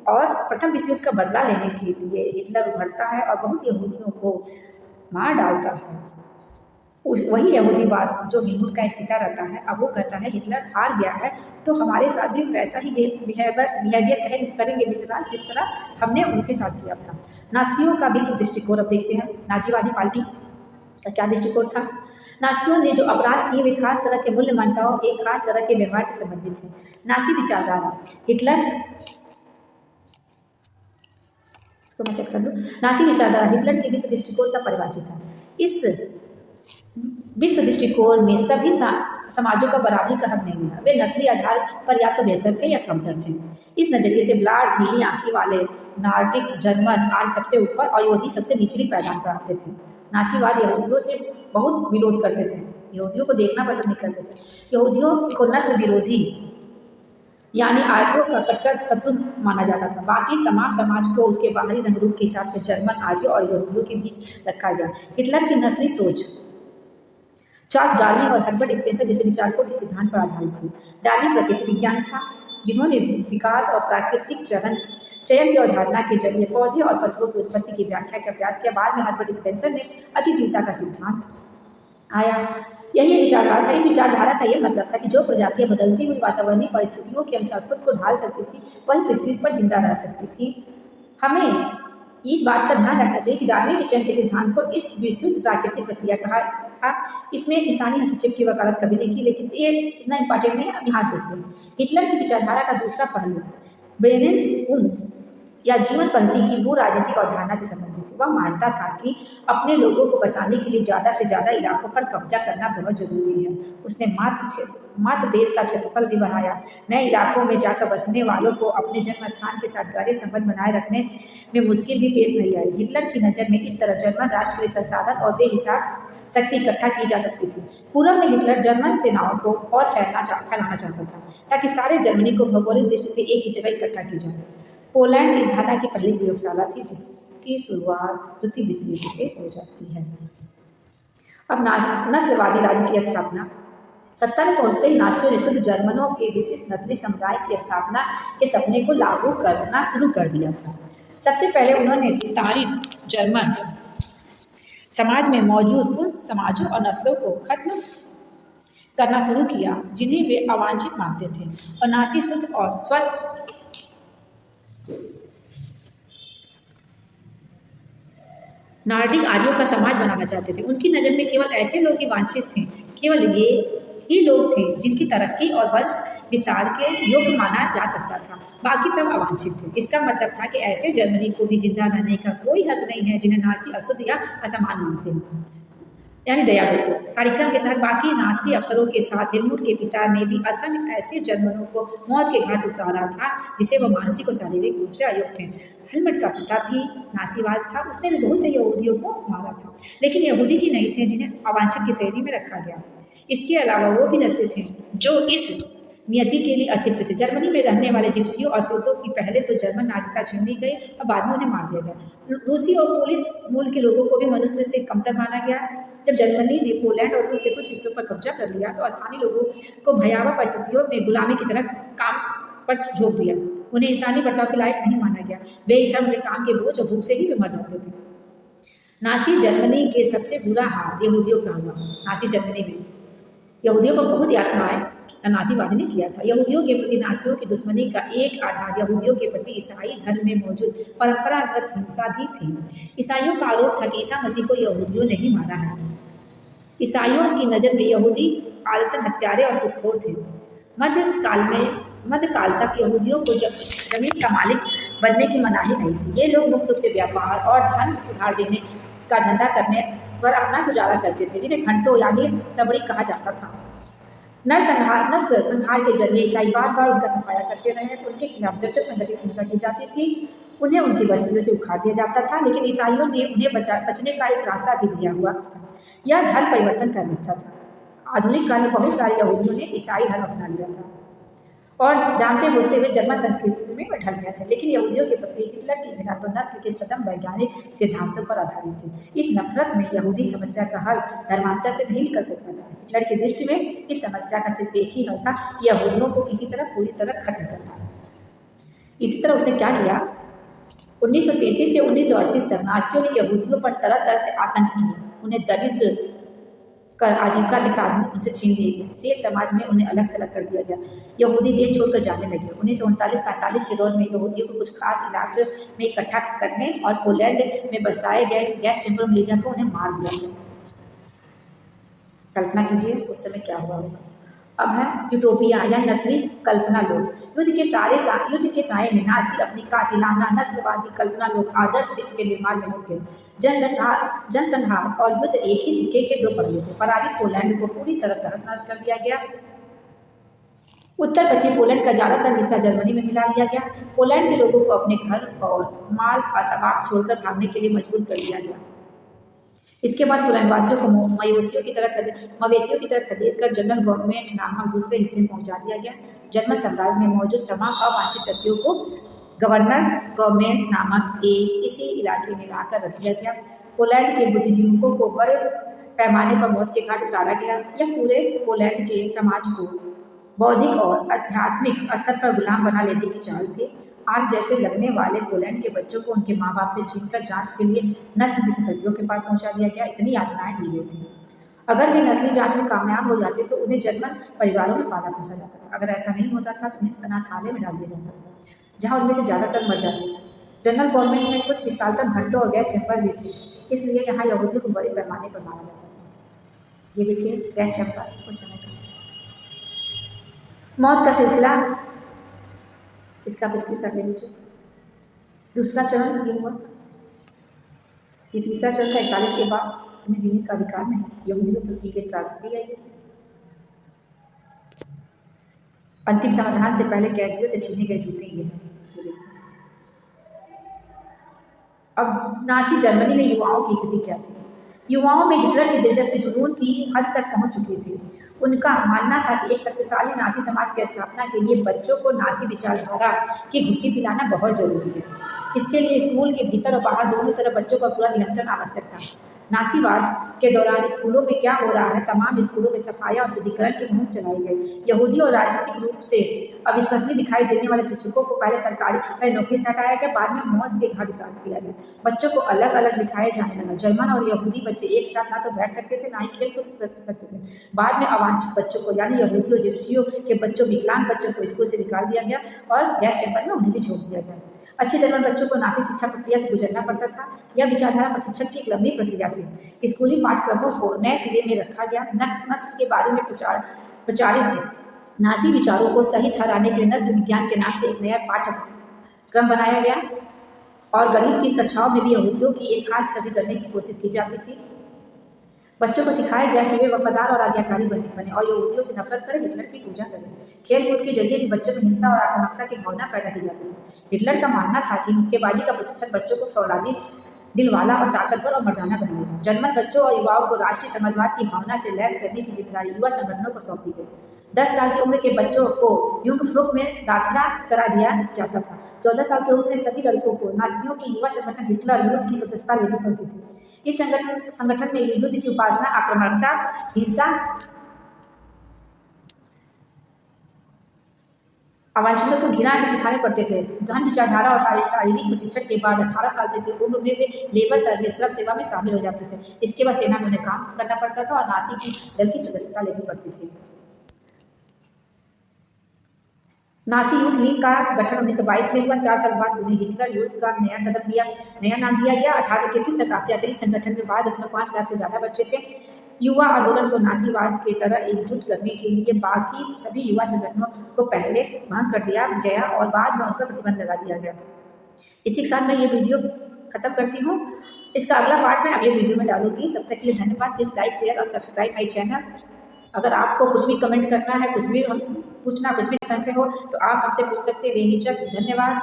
और प्रथम विश्व युद्ध का बदला लेने के लिए हिटलर उभरता है और बहुत यहूदियों को मार डालता है। वही यहूदीवाद जो हेलमुट का एक पिता रहता है, अब वो कहता है हिटलर हार गया है तो हमारे साथ भी वैसा ही बिहेवियर करेंगे जिस तरह हमने उनके साथ किया था। नाजियों का विश्व दृष्टिकोण अब देखते हैं। नाजीवादी पार्टी का क्या दृष्टिकोण था? नाजियों ने जो अपराध किए वे खास तरह के मूल्य मान्यताओं, एक खास तरह के व्यवहार से संबंधित थे। नासी विचारधारा नासी विचारधारा हिटलर के विश्व दृष्टिकोण का परिभाषित था। इस विश्व दृष्टिकोण में सभी समाजों का बराबरी का हक नहीं मिला। वे नस्ली आधार पर या तो बेहतर थे या कमतर थे। इस नजरिए से ब्लाड नीली आंखें वाले नॉर्डिक जर्मन आज सबसे ऊपर और यहूदी सबसे निचली पैदान पर आते थे। नासीवाद यहूदियों से बहुत विरोध करते थे, यहूदियों को देखना पसंद नहीं करते थे। यहूदियों को नस्ल विरोधी यानी आर्यों का कट्टर शत्रु माना जाता था। बाकी तमाम समाज को उसके बाहरी रंग रूप के हिसाब से जर्मन, आर्यों और यहूदियों के बीच रखा गया। हिटलर की नस्ली सोच चार्ल्स डार्विन और हर्बर्ट स्पेंसर जैसे विचारकों के सिद्धांत पर आधारित थी। डार्विन प्रकृति विज्ञान था, जिन्होंने विकास और प्राकृतिक चयन की अवधारणा के जरिए पौधे और पशुओं की उत्पत्ति की व्याख्या का प्रयास किया। बाद में हर्बर्ट स्पेंसर ने अतिजीवता का सिद्धांत आया। यही विचारधारा था। इस विचारधारा का यह मतलब था कि जो प्रजातियां बदलती हुई वातावरणीय परिस्थितियों के अनुसार खुद को ढाल सकती थी, वही पृथ्वी पर जिंदा रह सकती थी। हमें इस बात का ध्यान रखना चाहिए कि डार्विन के चयन के सिद्धांत को इस विशुद्ध प्राकृतिक प्रक्रिया कहा था। इसमें इंसानी हस्तक्षेप की वकालत कभी नहीं की, लेकिन ये इतना इंपॉर्टेंट नहीं है। अब यहाँ देखिए हिटलर की विचारधारा का दूसरा पहलू ब्रेनेंस या जीवन पद्धति की भू राजनीतिक अवधारणा से संबंधित है। वह मानता था कि अपने लोगों को बसाने के लिए ज़्यादा से ज़्यादा इलाकों पर कब्जा करना बहुत जरूरी है। उसने मात्र देश का क्षेत्रफल भी बढ़ाया। नए इलाकों में जाकर बसने वालों को अपने जन्म स्थान के साथ गहरे संबंध बनाए रखने में मुश्किल भी पेश नहीं आई। हिटलर की नज़र में इस तरह जर्मन राष्ट्र के संसाधन और बेहिसाब शक्ति इकट्ठा की जा सकती थी। पूर्व में हिटलर जर्मन सेनाओं को और फैलाना चाहता था ताकि सारे जर्मनी को भौगोलिक दृष्टि से एक ही जगह इकट्ठा की जाए। पोलैंड इस धारणा की पहली प्रयोगशाला थी, जिसकी शुरुआत द्वितीय विश्व युद्ध से हो जाती है। अब नस्लवादी राज्य की स्थापना। सत्ता में पहुंचते ही नासियों ने शुद्ध जर्मनों के विशिष्ट नस्ली समुदाय की स्थापना के सपने को लागू करना शुरू कर दिया था। सबसे पहले उन्होंने विस्तारित जर्मन समाज में मौजूद उन समाजों और नस्लों को खत्म करना शुरू किया जिन्हें वे अवांछित मानते थे, और नासी शुद्ध और स्वस्थ नार्डिक आर्यों का समाज बनाना चाहते थे। उनकी नज़र में केवल ऐसे लोग ही वांछित थे, केवल ये ही लोग थे जिनकी तरक्की और वंश विस्तार के योग्य माना जा सकता था, बाकी सब अवांछित थे। इसका मतलब था कि ऐसे जर्मनी को भी जिंदा रहने का कोई हक नहीं है जिन्हें नासी अशुद्ध या असमान मानते हो, यानी दयालुत्व कार्यक्रम के तहत बाकी नासी अफसरों के साथ हेलमुट के पिता ने भी असंख्य ऐसे जर्मनों को मौत के घाट उतारा था जिसे वह मानसिक और शारीरिक रूप से अयोग्य थे। हेलमुट का पिता भी नासीवाद था, उसने भी बहुत से यहूदियों को मारा था, लेकिन यहूदी ही नहीं थे जिन्हें अवांछित की श्रेणी में रखा गया। इसके अलावा वो भी नस्लें थे जो इस नियति के लिए असिप्त थे। जर्मनी में रहने वाले जिप्सियों और सोतों की पहले तो जर्मन नागरिकता छीन ली गई और बाद में उन्हें मार दिया गया। रूसी और पोलिश मूल के लोगों को भी मनुष्य से कमतर माना गया। जब जर्मनी ने पोलैंड और रूस के कुछ हिस्सों पर कब्जा कर लिया तो स्थानीय लोगों को भयावह परिस्थितियों में गुलामी की तरह काम पर झोंक दिया। उन्हें इंसानी बर्ताव के लायक नहीं माना गया। बेहिसाब से काम के बोझ और भूख से ही वे मर जाते थे। नासी जर्मनी के सबसे बुरा हाल यहूदियों का हुआ। नासी जर्मनी में यहूदियों पर बहुत यातनाएं नासीवादी ने किया था। यहूदियों के प्रति नासियों की दुश्मनी का एक आधार यहूदियों के प्रति ईसाई धर्म में मौजूद परंपरागत हिंसा भी थी। ईसाइयों का आरोप था कि ईसा मसीह को यहूदियों ने ही मारा है। ईसाइयों की नज़र में यहूदी आदतन हत्यारे और सूदखोर थे। मध्यकाल तक यहूदियों को जमीन का मालिक बनने की मनाही नहीं थी। ये लोग मुख्य रूप से व्यापार और धन उधार देने का धंधा करने पर अपना गुजारा करते थे, जिन्हें घंटों यानी तबड़ी कहा जाता था। नस्ल संहार के जरिए ईसाई बार बार उनका सफाया करते रहे। उनके खिलाफ जब जब संगठित हिंसा की जाती थी उन्हें उनकी बस्तियों से उखाड़ दिया जाता था, लेकिन ईसाइयों ने उन्हें बचने का एक रास्ता भी दिया हुआ था। यह धर्म परिवर्तन का रास्ता था। आधुनिक काल में बहुत सारे यहूदियों ने ईसाई धर्म अपना लिया था और जानते बूझते हुए जर्मन संस्कृति में ढल गए थे। लेकिन यहूदियों के प्रति हिटलर की घृणा तो नस्ल के चरम वैज्ञानिक सिद्धांतों पर आधारित थी। इस नफरत में यहूदी समस्या का हल धर्मांतर से नहीं निकल सकता था। हिटलर की दृष्टि में इस समस्या का सिर्फ एक ही हल था कि यहूदियों को किसी तरह पूरी तरह खत्म करना। इसी तरह उसने क्या किया? 1933 से 1938 तक नासियों ने यहूदियों पर तरह तरह से आतंक किए। उन्हें दरिद्र कर आजीविका के साधन उनसे छीन लिए गए। शेष समाज में उन्हें अलग थलग कर दिया गया। यहूदी देश छोड़कर जाने लगे। 1939-45 के दौर में यहूदियों को कुछ खास इलाके में इकट्ठा करने और पोलैंड में बसाए गए गैस चैम्बर में ले जाकर उन्हें मार दिया गया। कल्पना कीजिए उस समय क्या हुआ होगा। अब है यूटोपिया या नस्ली कल्पना लोग। युद्ध के साये में नासी अपनी कातिलाना नस्लवादी कल्पना लोग आदर्श विश्व के निर्माण में लग गए। जनसंहार और युद्ध एक ही सिक्के के दो पहलू थे। पराजित पोलैंड को पूरी तरह तहस नहस कर दिया गया। उत्तर पश्चिम पोलैंड का ज़्यादातर हिस्सा जर्मनी में मिला लिया गया। पोलैंड के लोगों को अपने घर और माल असबाब छोड़कर भागने के लिए मजबूर कर दिया गया। इसके बाद पोलैंड वासियों को मवेशियों की तरह खदेड़ कर जनरल गवर्नमेंट नामक दूसरे हिस्से में पहुंचा दिया गया। जर्मन साम्राज्य में मौजूद तमाम अवांछित तथ्यों को गवर्नर गवर्नमेंट नामक इसी इलाके में लाकर रख दिया गया। पोलैंड के बुद्धिजीवियों को बड़े पैमाने पर मौत के घाट उतारा गया। यह पूरे पोलैंड के समाज को बौद्धिक और आध्यात्मिक स्तर पर गुलाम बना लेने की चाल थी। आग जैसे लगने वाले पोलैंड के बच्चों को उनके माँ बाप से छीनकर जांच के लिए नस्ल विशेषज्ञों के पास पहुंचा दिया गया। इतनी यातनाएं दी गई थी। अगर वे नस्ली जांच में कामयाब हो जाते तो उन्हें जर्मन परिवारों में पाला पोसा जाता था। अगर ऐसा नहीं होता था तो उन्हें अनाथालय में डाल दिया जाता था, जहाँ उनमें से ज़्यादातर मर जाते थे। जनरल गवर्नमेंट में कुछ विशालतम भट्टों और गैस चैम्बर भी थे, इसलिए यहाँ यहूदियों को बड़े पैमाने पर मारा जाता था। ये देखिए गैस चैम्बर उस समय का मौत का सिलसिला। इसका आप स्क्रीनशॉट ले लीजिए। दूसरा चरण ये हुआ। ये तीसरा चरण था 41 के बाद तुम्हें जीने का अधिकार नहीं। यहूदियों पर की गई त्रासदी है ये। अंतिम समाधान से पहले कैदियों से छीने गए जूते ये हैं। अब नासी जर्मनी में युवाओं की स्थिति क्या थी? युवाओं में हिटलर की दिलचस्पी जुनून की हद तक पहुंच चुकी थी। उनका मानना था कि एक शक्तिशाली नासी समाज की स्थापना के लिए बच्चों को नासी विचारधारा की घुट्टी पिलाना बहुत जरूरी है। इसके लिए स्कूल के भीतर और बाहर दोनों तरफ बच्चों पर पूरा नियंत्रण आवश्यक था। नासीवाद के दौरान स्कूलों में क्या हो रहा है, तमाम स्कूलों में सफाया और शुद्धिकरण की मुहिम चलाई गई। यहूदी और राजनीतिक रूप से अविश्वसनीय दिखाई देने वाले शिक्षकों को पहले नौकरी से हटाया गया, बाद में मौत के घाट उतार दिया गया। बच्चों को अलग अलग बिठाए जाने लगा। जर्मन और यहूदी बच्चे एक साथ ना तो बैठ सकते थे, ना ही खेल कूद सकते थे। बाद में अवांछित बच्चों को यानी यहूदी और जिप्सियों के बच्चों, विकलांग बच्चों को स्कूल से निकाल दिया गया और गैस चैम्बर में उन्हें भी छोड़ दिया गया। अच्छे जर्मन बच्चों को नासी शिक्षा प्रक्रिया से गुजरना पड़ता था। यह विचारधारा प्रशिक्षण की एक लंबी प्रक्रिया थी। स्कूली पाठ्यक्रमों को नए सिरे में रखा गया। नस्ल के बारे में प्रचारित नासी विचारों को सही ठहराने के लिए नस्ल विज्ञान के नाम से एक नया पाठ्यक्रम बनाया गया और गणित की कक्षाओं में भी यहूदियों की एक खास छवि करने की कोशिश की जाती थी। बच्चों को सिखाया गया कि वे वफादार और आज्ञाकारी बने और यहूदियों से नफरत करें, हिटलर की पूजा करें। खेल कूद के जरिए भी बच्चों में हिंसा और आक्रामकता की भावना पैदा की जाती थी। हिटलर का मानना था कि मुक्केबाजी का प्रशिक्षण बच्चों को फौलादी, दिलवाला और ताकतवर और मर्दाना बनाएगा। जर्मन बच्चों और युवाओं को राष्ट्रीय समाजवाद की भावना से लैस करने की जिम्मेदारी युवा संगठनों को सौंप दी गई। 10 साल की उम्र के बच्चों को युगफ्रुक में दाखिला करा दिया जाता था। 14 साल की उम्र में सभी लड़कों को नाजियों की युवा संगठन हिटलर युद्ध की सदस्यता लेनी पड़ती थी। इस संगठन में युद्ध की उपासना, आक्रामकता, हिंसा, अवांछितों को घृणा सिखाने पड़ते थे। गहन विचारधारा और शारीरिक प्रशिक्षण के बाद 18 साल तक की उम्र में वे लेबर सर्विस श्रम सेवा में शामिल हो जाते थे। इसके बाद सेना में उन्हें काम करना पड़ता था और नासी की दल की सदस्यता लेनी पड़ती थी। नासी यूथ लीग का गठन 1922 में हुआ। 4 साल बाद उन्हें हिटलर यूथ का नया नाम दिया गया। 1833 तक आते आते इस संगठन में बाद इसमें 5 लाख से ज़्यादा बच्चे थे। युवा आंदोलन को नासीवाद की तरह एकजुट करने के लिए बाकी सभी युवा संगठनों को पहले भंग कर दिया गया और बाद में उन पर प्रतिबंध लगा दिया गया। इसी के साथ मैं ये वीडियो खत्म करती हूँ। इसका अगला पार्ट मैं अगले वीडियो में डालूंगी। तब तक के लिए धन्यवाद। प्लीज़ लाइक, शेयर और सब्सक्राइब माई चैनल। अगर आपको कुछ भी कमेंट करना है, कुछ भी पूछना, कुछ भी संशय हो तो आप हमसे पूछ सकते हैं बेहिचक। धन्यवाद।